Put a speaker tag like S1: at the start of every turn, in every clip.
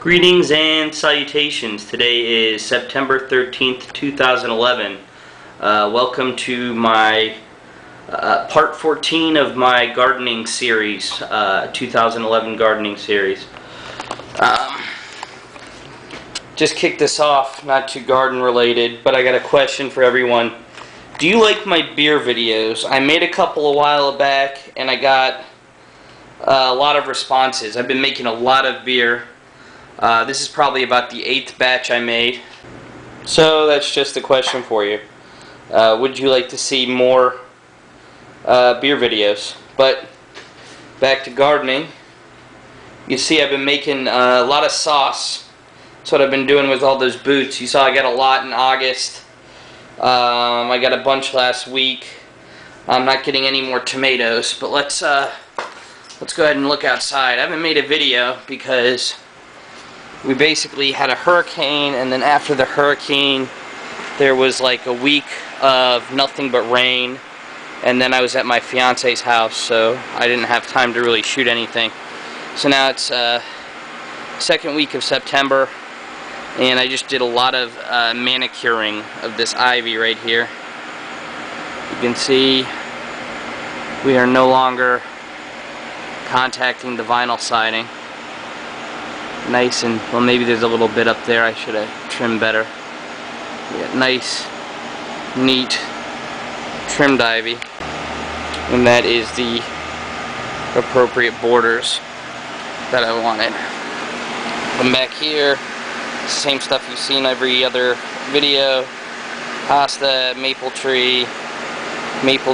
S1: Greetings and salutations. Today is September 13th, 2011. Welcome to my part 14 of my gardening series, 2011 gardening series. Just kicked this off, not too garden related, but I got a question for everyone. Do you like my beer videos? I made a couple a while back and I got a lot of responses. I've been making a lot of beer. This is probably about the 8th batch I made. So that's just a question for you. Would you like to see more beer videos? But back to gardening. You see I've been making a lot of sauce. That's what I've been doing with all those boots. You saw I got a lot in August. I got a bunch last week. I'm not getting any more tomatoes, but let's go ahead and look outside. I haven't made a video because we basically had a hurricane, and then after the hurricane there was like a week of nothing but rain, and then I was at my fiance's house, so I didn't have time to really shoot anything. So now it's second week of September, and I just did a lot of manicuring of this ivy right here. You can see we are no longer contacting the vinyl siding. Nice, and well, maybe there's a little bit up there I should have trimmed better. Yeah, nice, neat, trimmed ivy, and that is the appropriate borders that I wanted. Come back here, same stuff you've seen every other video. Hosta, maple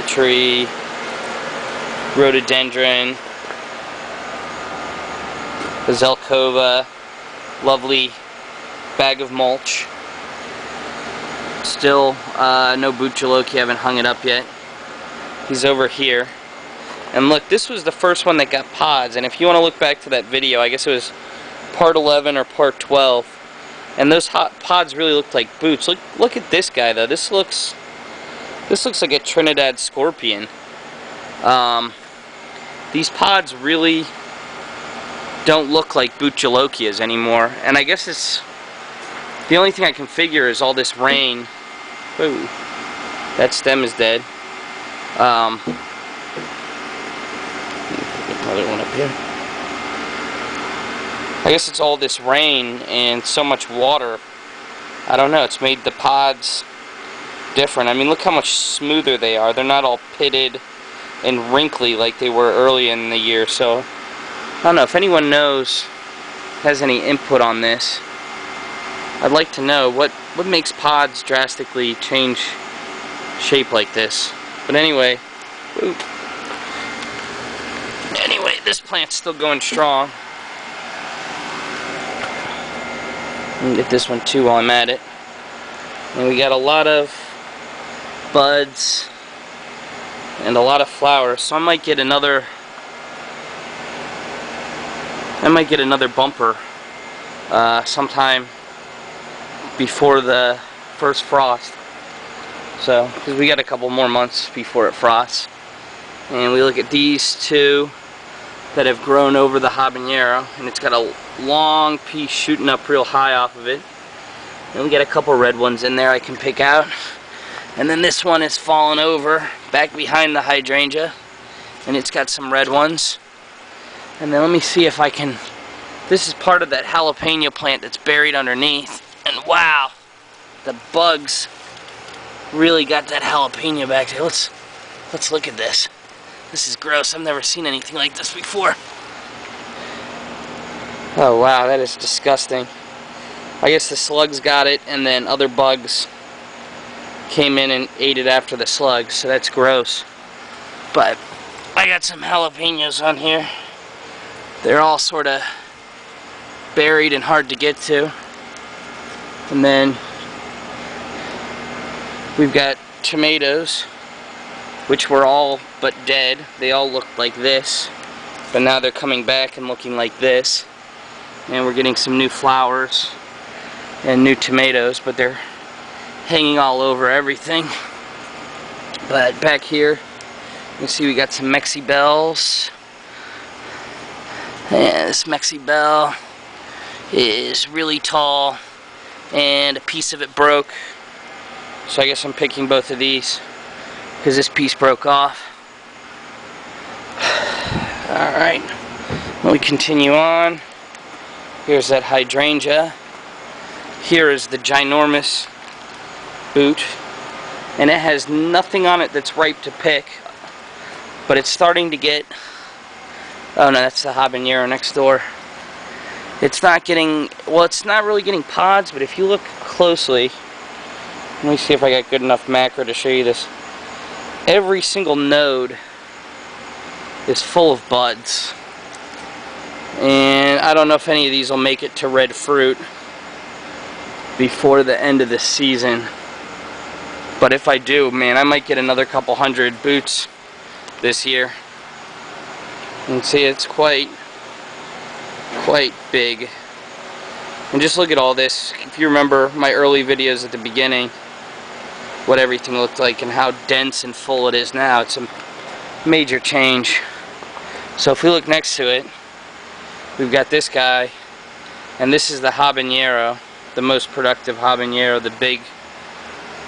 S1: tree, rhododendron, the Zelkova, lovely bag of mulch. Still no Butchaloki, I haven't hung it up yet. He's over here. And look, this was the first one that got pods, and if you want to look back to that video, I guess it was part 11 or part 12, and those hot pods really looked like boots. Look at this guy though. This looks like a Trinidad scorpion. These pods really don't look like Butchalokias anymore, and I guess it's the only thing I can figure is all this rain. Ooh, that stem is dead. Another one up here. I guess it's all this rain and so much water. I don't know, it's made the pods different. I mean, look how much smoother they are. They're not all pitted and wrinkly like they were early in the year. So I don't know if anyone knows, has any input on this. I'd like to know what makes pods drastically change shape like this. But anyway, this plant's still going strong. I'm gonna get this one too while I'm at it. And we got a lot of buds and a lot of flowers, so I might get another bumper sometime before the first frost. So, because we got a couple more months before it frosts. And we look at these two that have grown over the habanero, and it's got a long piece shooting up real high off of it. And we got a couple red ones in there I can pick out. And then this one is fallen over back behind the hydrangea, and it's got some red ones. And then let me see if I can, this is part of that jalapeno plant that's buried underneath, and wow, the bugs really got that jalapeno back there. Let's look at this. This is gross. I've never seen anything like this before. Oh wow, that is disgusting. I guess the slugs got it, and then other bugs came in and ate it after the slugs, so that's gross. But I got some jalapenos on here. They're all sort of buried and hard to get to. And then we've got tomatoes, which were all but dead. They all looked like this, but now they're coming back and looking like this. And we're getting some new flowers and new tomatoes, but they're hanging all over everything. But back here, you can see we got some Mexibels. Yeah, this Mexibel. is really tall, and a piece of it broke. So I guess I'm picking both of these because this piece broke off. Alright, we continue on. Here's that hydrangea. Here is the ginormous boot, and it has nothing on it that's ripe to pick, but it's starting to get, oh no, that's the habanero next door. It's not getting, well, it's not really getting pods, but if you look closely, let me see if I got good enough macro to show you this. Every single node is full of buds, and I don't know if any of these will make it to red fruit before the end of the season, but if I do, man, I might get another couple hundred boots this year. And see, it's quite big. And just look at all this. If you remember my early videos at the beginning, what everything looked like and how dense and full it is now, it's a major change. So if we look next to it, we've got this guy, and this is the habanero, the most productive habanero, the big,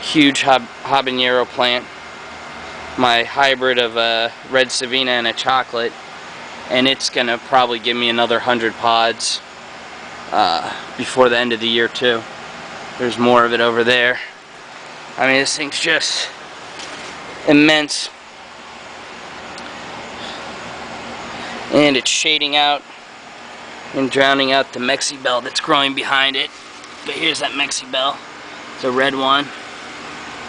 S1: huge habanero plant. My hybrid of a red Savina and a chocolate, and it's gonna probably give me another 100 pods before the end of the year too. There's more of it over there. I mean, this thing's just immense, and it's shading out and drowning out the Mexibel that's growing behind it. But here's that Mexibel. It's a red one.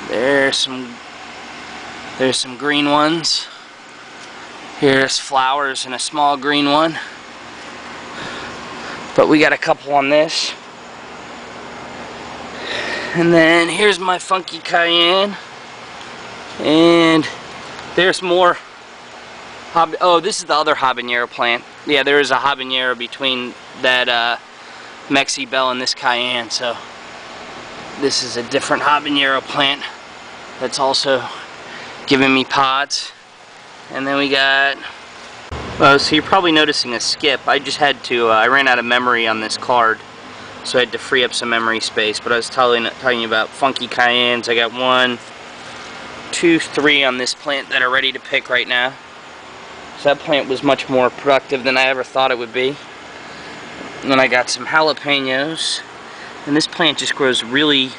S1: There's some green ones. Here's flowers and a small green one. But we got a couple on this. And then here's my funky cayenne. And there's more. Oh, this is the other habanero plant. Yeah, there is a habanero between that Mexibel and this cayenne. So this is a different habanero plant that's also giving me pods. And then we got, so you're probably noticing a skip. I just had to, I ran out of memory on this card, so I had to free up some memory space. But I was talking about funky cayennes. I got 1, 2, 3 on this plant that are ready to pick right now. So that plant was much more productive than I ever thought it would be. And then I got some jalapenos, and this plant just grows really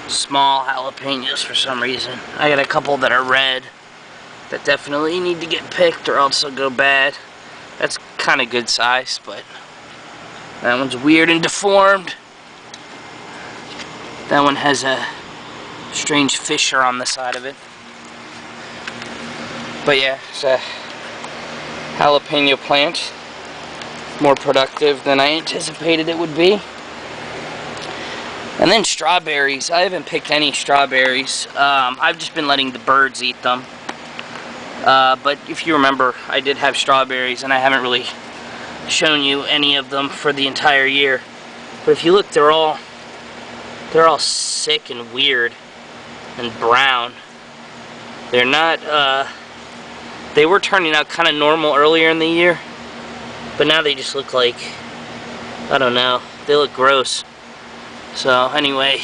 S1: small jalapenos for some reason. I got a couple that are red that definitely need to get picked or else they'll go bad. That's kind of good size, but that one's weird and deformed. That one has a strange fissure on the side of it. But yeah, it's a jalapeno plant. More productive than I anticipated it would be. And then strawberries. I haven't picked any strawberries. I've just been letting the birds eat them. But if you remember, I did have strawberries, and I haven't really shown you any of them for the entire year. But if you look, they're all sick and weird and brown. They're not, they were turning out kind of normal earlier in the year, but now they just look like, I don't know, they look gross. So anyway,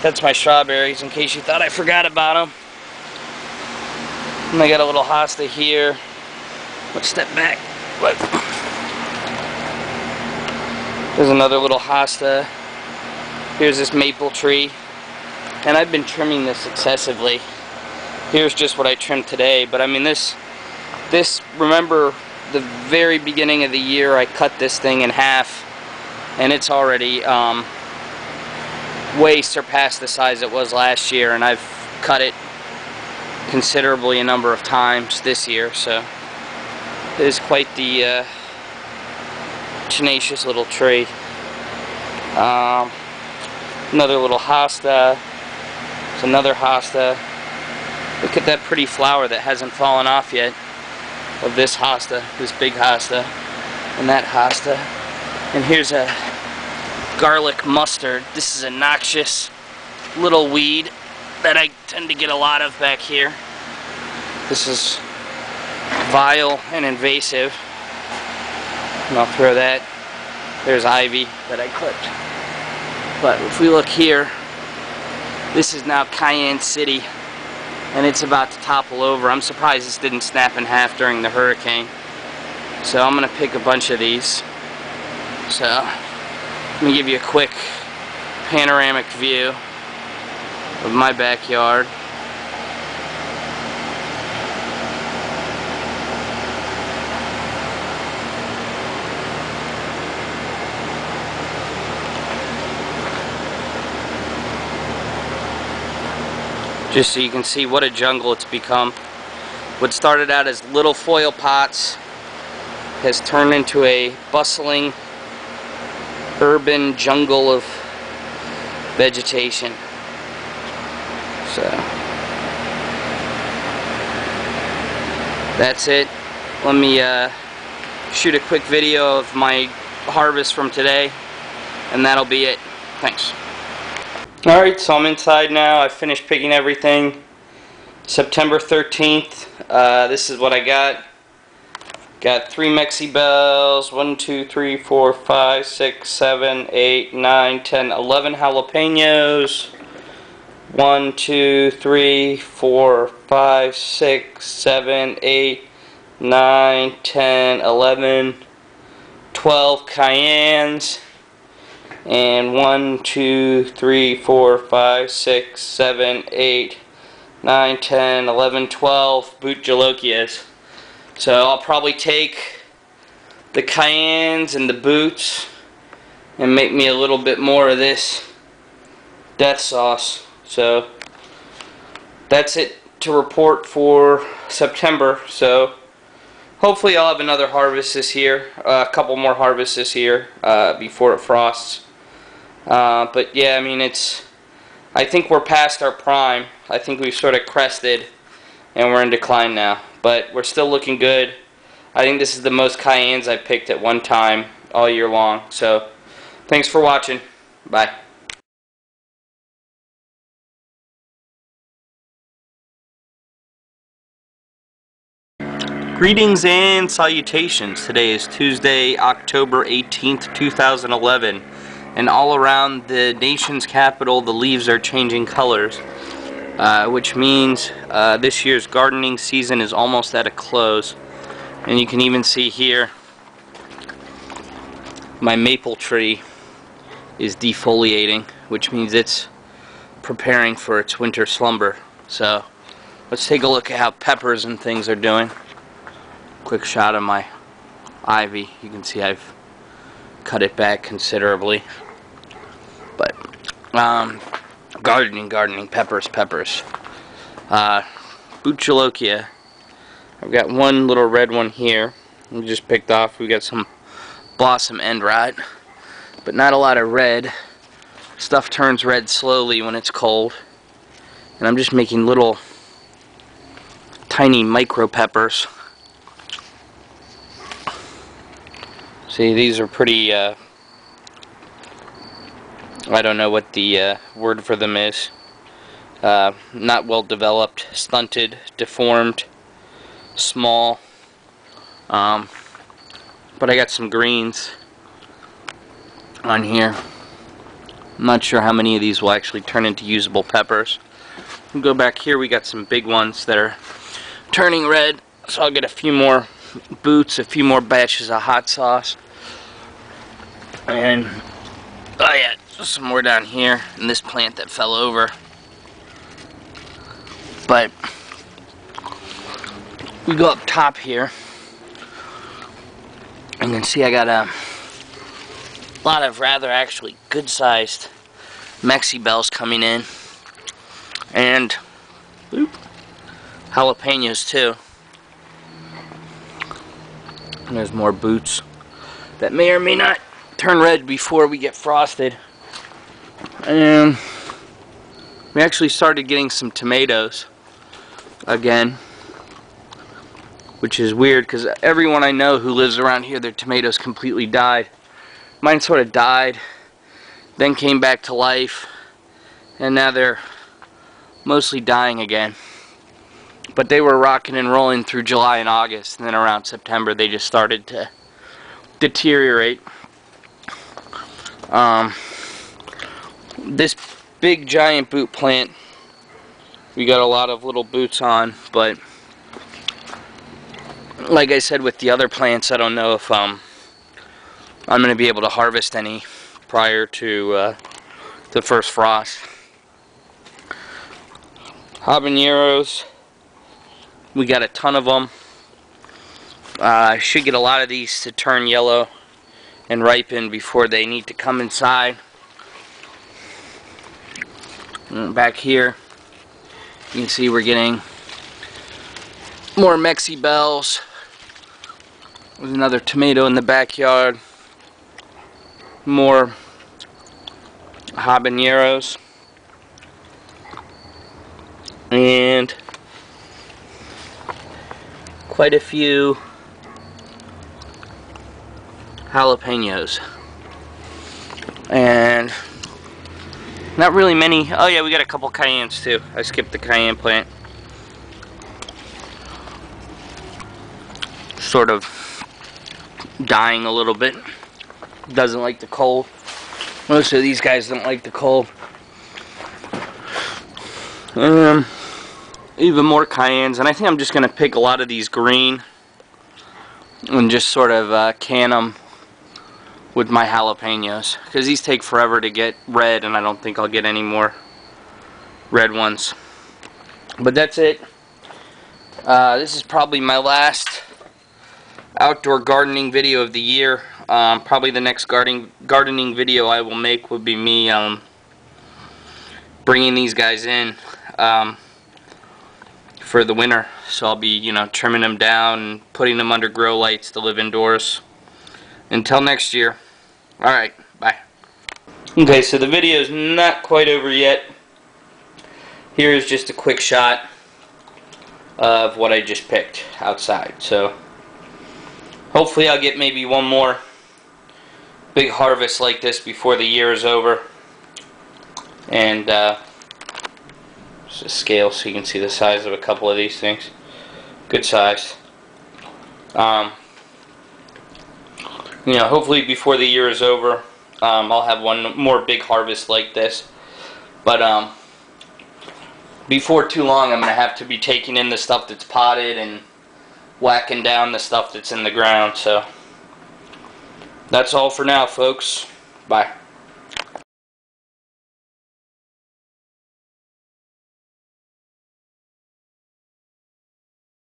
S1: that's my strawberries in case you thought I forgot about them. And I got a little hosta here. Let's step back. There's another little hosta. Here's this maple tree. And I've been trimming this excessively. Here's just what I trimmed today. But I mean, this remember the very beginning of the year I cut this thing in half, and it's already way surpassed the size it was last year, and I've cut it considerably a number of times this year, so it is quite the tenacious little tree. Another little hosta. It's another hosta. Look at that pretty flower that hasn't fallen off yet of this hosta, this big hosta, and that hosta. And here's a garlic mustard. This is a noxious little weed that I tend to get a lot of back here. This is vile and invasive. And I'll throw that There's ivy that I clipped. But if we look here, this is now Cayenne City, and it's about to topple over. I'm surprised this didn't snap in half during the hurricane. So I'm going to pick a bunch of these. So let me give you a quick panoramic view of my backyard. Just so you can see what a jungle it's become. What started out as little foil pots has turned into a bustling urban jungle of vegetation. So that's it. Let me shoot a quick video of my harvest from today, and that'll be it. Thanks. Alright, so I'm inside now. I finished picking everything. September 13th. This is what I got. Got 3 Mexi Bells, 1, 2, 3, 4, 5, 6, 7, 8, 9, 10, 11 jalapenos. 1, 2, 3, 4, 5, 6, 7, 8, 9, 10, 11, 12 cayennes. And 1, 2, 3, 4, 5, 6, 7, 8, 9, 10, 11, 12 boot jalokias. So I'll probably take the cayennes and the boots and make me a little bit more of this death sauce. So that's it to report for September. So hopefully I'll have another harvest this year, a couple more harvests this year before it frosts. But yeah, I mean, I think we're past our prime. I think we've sort of crested and we're in decline now. But we're still looking good. I think this is the most cayennes I've picked at one time all year long. So thanks for watching. Bye. Greetings and salutations. Today is Tuesday, October 18th, 2011. And all around the nation's capital, the leaves are changing colors. Which means this year's gardening season is almost at a close. And you can even see here my maple tree is defoliating, which means it's preparing for its winter slumber. So let's take a look at how peppers and things are doing. Quick shot of my ivy. You can see I've cut it back considerably. But gardening, peppers. Boot jalokia. I've got one little red one here. We just picked off. We got some blossom end rot, but not a lot of red. Stuff turns red slowly when it's cold. And I'm just making little tiny micro peppers. See, these are pretty, I don't know what the word for them is. Not well developed, stunted, deformed, small. But I got some greens on here. I'm not sure how many of these will actually turn into usable peppers. We'll go back here. We got some big ones that are turning red. So I'll get a few more boots, a few more batches of hot sauce. And, oh yeah, some more down here in this plant that fell over. But we go up top here. You can see I got a lot of rather actually good-sized Mexi Bells coming in. And whoop, jalapenos too. And there's more boots that may or may not turn red before we get frosted. And we actually started getting some tomatoes again, which is weird because everyone I know who lives around here, their tomatoes completely died. Mine sort of died, then came back to life, and now they're mostly dying again. But they were rocking and rolling through July and August, and then around September they just started to deteriorate. This big giant boot plant, we got a lot of little boots on, but like I said with the other plants, I don't know if I'm going to be able to harvest any prior to the first frost. Habaneros, we got a ton of them. I should get a lot of these to turn yellow and ripen before they need to come inside. And back here, you can see we're getting more Mexi Bells. There's another tomato in the backyard. More habaneros. And quite a few jalapenos. And not really many. Oh yeah, we got a couple cayennes too. I skipped the cayenne plant. Sort of dying a little bit. Doesn't like the cold. Most of these guys don't like the cold. Even more cayennes, and I think I'm just going to pick a lot of these green and just sort of can them with my jalapenos, because these take forever to get red, and I don't think I'll get any more red ones. But that's it. This is probably my last outdoor gardening video of the year. Probably the next gardening video I will make would be me bringing these guys in for the winter. So I'll be, you know, trimming them down and putting them under grow lights to live indoors. Until next year. Alright, bye. Okay, so the video is not quite over yet. Here is just a quick shot of what I just picked outside. So hopefully I'll get maybe one more big harvest like this before the year is over. And just a scale so you can see the size of a couple of these things. Good size. You know, hopefully before the year is over, I'll have one more big harvest like this. But before too long, I'm going to have to be taking in the stuff that's potted and whacking down the stuff that's in the ground. So that's all for now, folks. Bye.